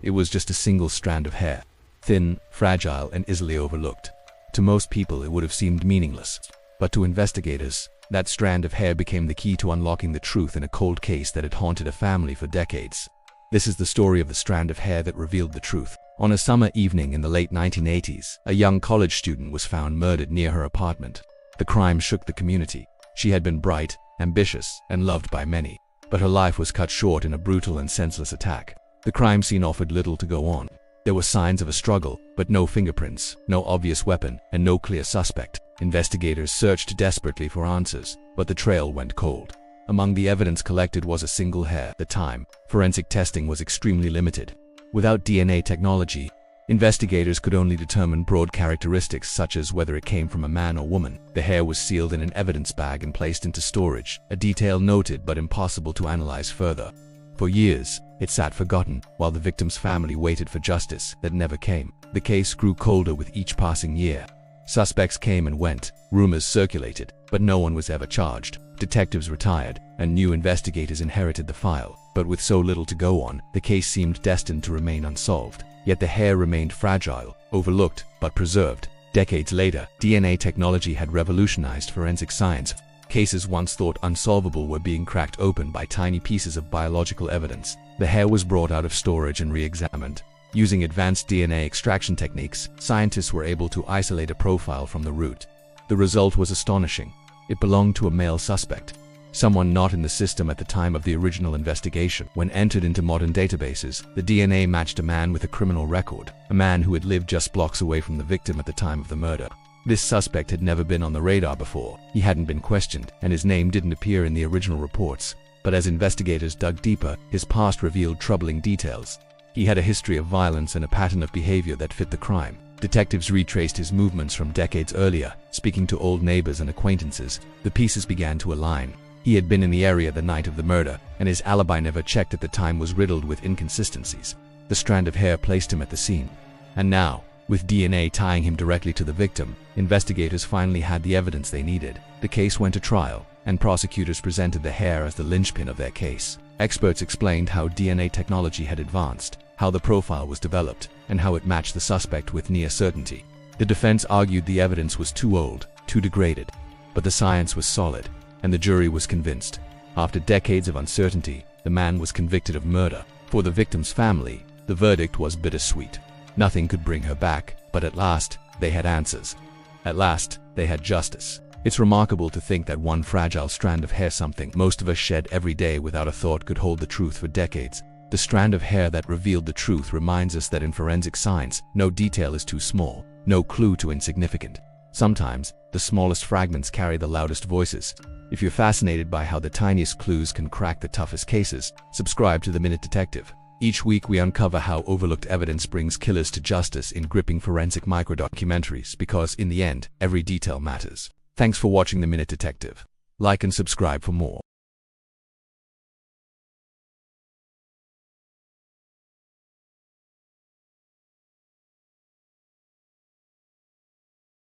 It was just a single strand of hair. Thin, fragile, and easily overlooked. To most people, it would have seemed meaningless. But to investigators, that strand of hair became the key to unlocking the truth in a cold case that had haunted a family for decades. This is the story of the strand of hair that revealed the truth. On a summer evening in the late 1980s, a young college student was found murdered near her apartment. The crime shook the community. She had been bright, ambitious, and loved by many. But her life was cut short in a brutal and senseless attack. The crime scene offered little to go on. There were signs of a struggle, but no fingerprints, no obvious weapon, and no clear suspect. Investigators searched desperately for answers, but the trail went cold. Among the evidence collected was a single hair. At the time, forensic testing was extremely limited. Without DNA technology, investigators could only determine broad characteristics such as whether it came from a man or woman. The hair was sealed in an evidence bag and placed into storage, a detail noted but impossible to analyze further. For years, it sat forgotten, while the victim's family waited for justice that never came. The case grew colder with each passing year. Suspects came and went, rumors circulated, but no one was ever charged. Detectives retired, and new investigators inherited the file. But with so little to go on, the case seemed destined to remain unsolved. Yet the hair remained fragile, overlooked, but preserved. Decades later, DNA technology had revolutionized forensic science. Cases once thought unsolvable were being cracked open by tiny pieces of biological evidence. The hair was brought out of storage and re-examined. Using advanced DNA extraction techniques, scientists were able to isolate a profile from the root. The result was astonishing. It belonged to a male suspect, someone not in the system at the time of the original investigation. When entered into modern databases, the DNA matched a man with a criminal record, a man who had lived just blocks away from the victim at the time of the murder. This suspect had never been on the radar before. He hadn't been questioned, and his name didn't appear in the original reports. But as investigators dug deeper, his past revealed troubling details. He had a history of violence and a pattern of behavior that fit the crime. Detectives retraced his movements from decades earlier. Speaking to old neighbors and acquaintances, the pieces began to align. He had been in the area the night of the murder, and his alibi never checked at the time was riddled with inconsistencies. The strand of hair placed him at the scene. And now, with DNA tying him directly to the victim, investigators finally had the evidence they needed. The case went to trial, and prosecutors presented the hair as the linchpin of their case. Experts explained how DNA technology had advanced, how the profile was developed, and how it matched the suspect with near certainty. The defense argued the evidence was too old, too degraded. But the science was solid, and the jury was convinced. After decades of uncertainty, the man was convicted of murder. For the victim's family, the verdict was bittersweet. Nothing could bring her back, but at last, they had answers. At last, they had justice. It's remarkable to think that one fragile strand of hair, something most of us shed every day without a thought, could hold the truth for decades. The strand of hair that revealed the truth reminds us that in forensic science, no detail is too small, no clue too insignificant. Sometimes, the smallest fragments carry the loudest voices. If you're fascinated by how the tiniest clues can crack the toughest cases, subscribe to The Minute Detective. Each week we uncover how overlooked evidence brings killers to justice in gripping forensic micro-documentaries, because in the end, every detail matters. Thanks for watching The Minute Detective. Like and subscribe for more.